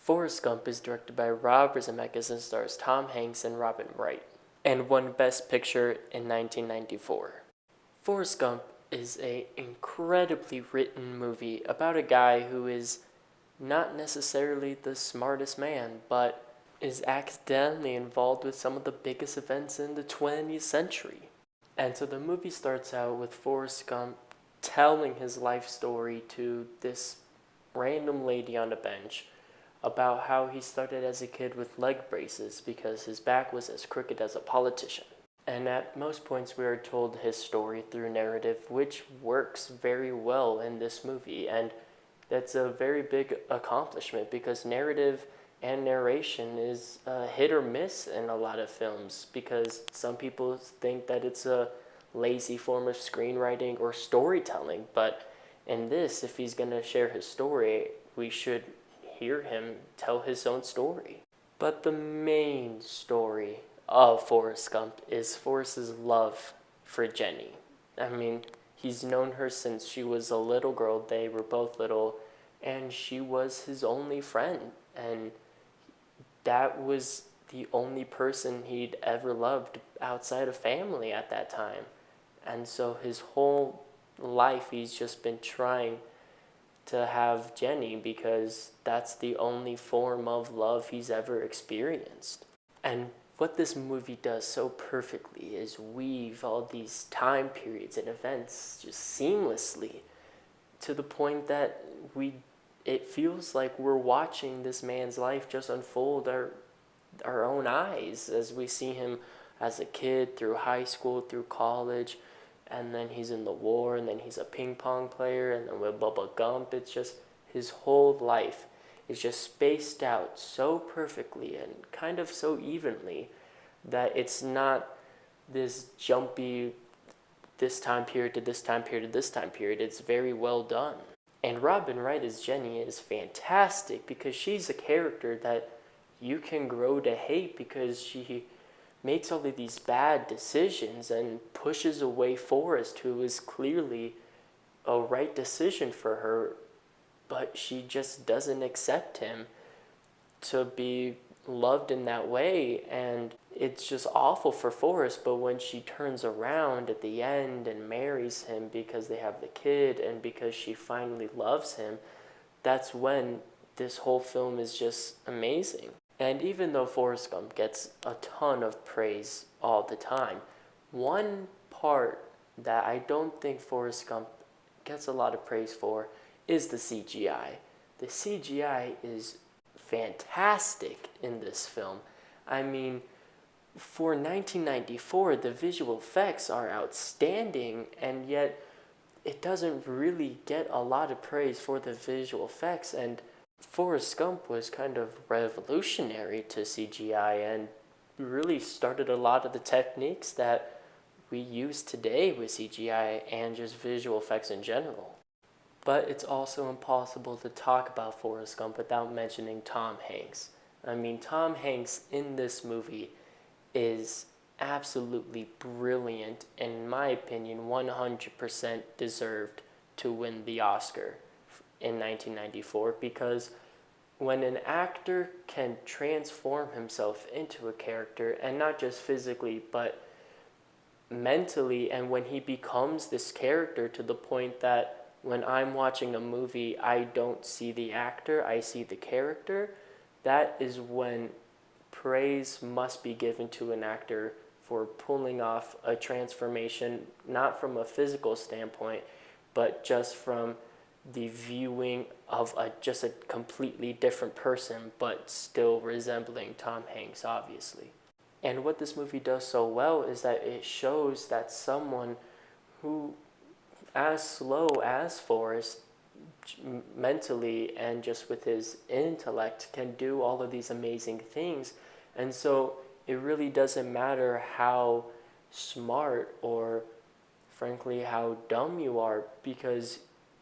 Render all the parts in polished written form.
Forrest Gump is directed by Robert Zemeckis and stars Tom Hanks and Robin Wright, and won Best Picture in 1994. Forrest Gump is an incredibly written movie about a guy who is not necessarily the smartest man, but is accidentally involved with some of the biggest events in the 20th century. And so the movie starts out with Forrest Gump telling his life story to this random lady on a bench about how he started as a kid with leg braces because his back was as crooked as a politician. And at most points we are told his story through narrative, which works very well in this movie. And that's a very big accomplishment because narrative and narration is hit or miss in a lot of films because some people think that it's a lazy form of screenwriting or storytelling. But in this, if he's going to share his story, we should hear him tell his own story. But the main story of Forrest Gump is Forrest's love for Jenny. I mean, he's known her since she was a little girl. They were both little, and she was his only friend. And that was the only person he'd ever loved outside of family at that time. And so his whole life, he's just been trying to have Jenny because that's the only form of love he's ever experienced. And what this movie does so perfectly is weave all these time periods and events just seamlessly to the point that it feels like we're watching this man's life just unfold our own eyes as we see him as a kid through high school, through college, and then he's in the war, and then he's a ping pong player, and then with Bubba Gump. It's just his whole life is just spaced out so perfectly and kind of so evenly that it's not this jumpy this time period to this time period to this time period. It's very well done. And Robin Wright as Jenny is fantastic because she's a character that you can grow to hate because she makes all of these bad decisions and pushes away Forrest, who is clearly a right decision for her, but she just doesn't accept him to be loved in that way. And it's just awful for Forrest, but when she turns around at the end and marries him because they have the kid and because she finally loves him, that's when this whole film is just amazing. And even though Forrest Gump gets a ton of praise all the time, one part that I don't think Forrest Gump gets a lot of praise for is the CGI. The CGI is fantastic in this film. I mean, for 1994, the visual effects are outstanding, and yet it doesn't really get a lot of praise for the visual effects. And Forrest Gump was kind of revolutionary to CGI and really started a lot of the techniques that we use today with CGI and just visual effects in general. But it's also impossible to talk about Forrest Gump without mentioning Tom Hanks. I mean, Tom Hanks in this movie is absolutely brilliant, and in my opinion, 100% deserved to win the Oscar in 1994, because when an actor can transform himself into a character, and not just physically but mentally, and when he becomes this character to the point that when I'm watching a movie I don't see the actor, I see the character, that is when praise must be given to an actor for pulling off a transformation, not from a physical standpoint, but just from the viewing of just a completely different person, but still resembling Tom Hanks, obviously. And what this movie does so well is that it shows that someone who, as slow as Forrest, mentally and just with his intellect, can do all of these amazing things. And so it really doesn't matter how smart or, frankly, how dumb you are, because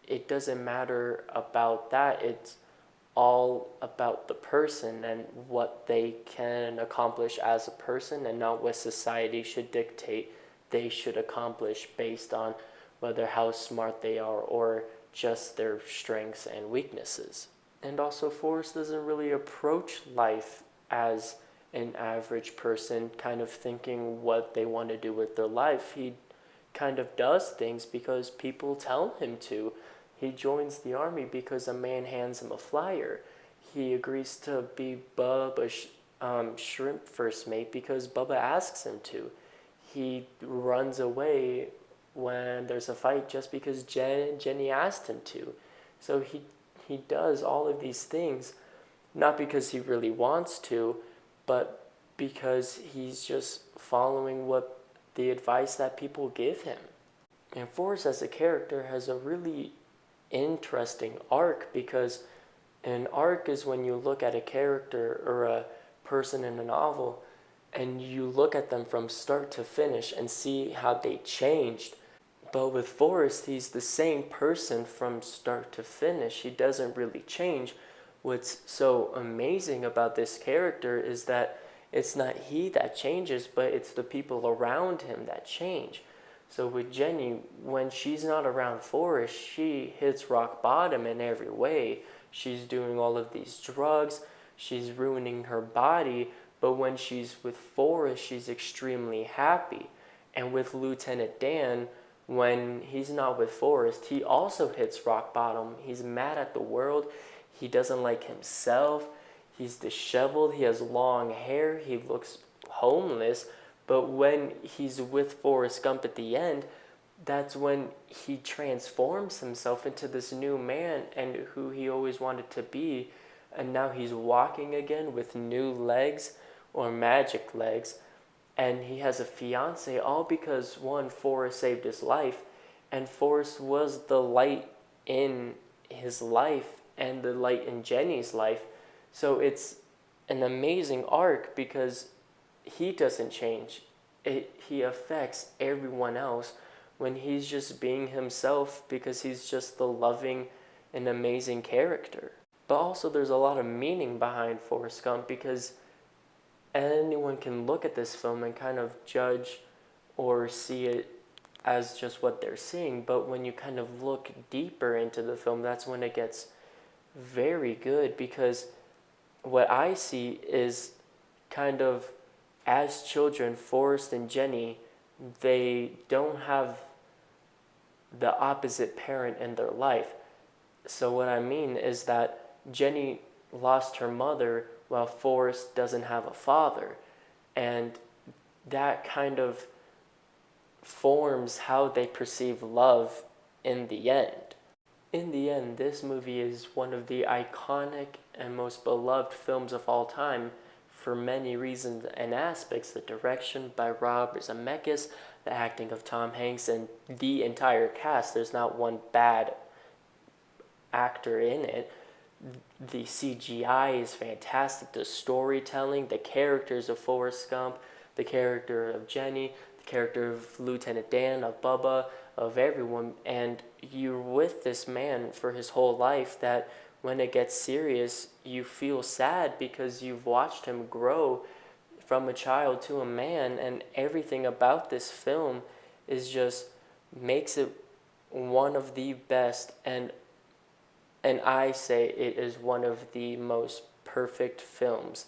it doesn't matter about that. It's all about the person and what they can accomplish as a person, and not what society should dictate they should accomplish based on whether how smart they are or just their strengths and weaknesses. And also, Forrest doesn't really approach life as an average person, kind of thinking what they want to do with their life. He kind of does things because people tell him to. He joins the army because a man hands him a flyer. He agrees to be Bubba's shrimp first mate because Bubba asks him to. He runs away when there's a fight just because Jenny asked him to. So he does all of these things not because he really wants to, but because he's just following what the advice that people give him. And Forrest as a character has a really interesting arc because an arc is when you look at a character or a person in a novel and you look at them from start to finish and see how they changed. But with Forrest, he's the same person from start to finish. He doesn't really change. What's so amazing about this character is that it's not he that changes, but it's the people around him that change. So with Jenny, when she's not around Forrest, she hits rock bottom in every way. She's doing all of these drugs, she's ruining her body, but when she's with Forrest, she's extremely happy. And with Lieutenant Dan, when he's not with Forrest, he also hits rock bottom. He's mad at the world. He doesn't like himself. He's disheveled. He has long hair. He looks homeless. But when he's with Forrest Gump at the end, that's when he transforms himself into this new man and who he always wanted to be. And now he's walking again with new legs or magic legs. And he has a fiance, all because one, Forrest saved his life, and Forrest was the light in his life and the light in Jenny's life. So it's an amazing arc because he doesn't change. He affects everyone else when he's just being himself because he's just the loving and amazing character. But also there's a lot of meaning behind Forrest Gump because anyone can look at this film and kind of judge or see it as just what they're seeing, but when you kind of look deeper into the film, that's when it gets very good because what I see is kind of as children, Forrest and Jenny, they don't have the opposite parent in their life. So what I mean is that Jenny lost her mother while Forrest doesn't have a father. And that kind of forms how they perceive love in the end. In the end, this movie is one of the iconic and most beloved films of all time for many reasons and aspects. The direction by Rob Zemeckis, the acting of Tom Hanks, and the entire cast. There's not one bad actor in it. The CGI is fantastic. The storytelling, the characters of Forrest Gump, the character of Jenny, the character of Lieutenant Dan, of Bubba, of everyone. And you're with this man for his whole life that when it gets serious, you feel sad because you've watched him grow from a child to a man. And everything about this film is just makes it one of the best, and I say it is one of the most perfect films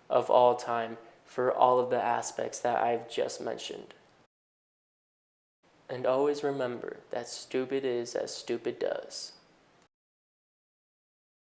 of all time for all of the aspects that I've just mentioned. And always remember that stupid is as stupid does.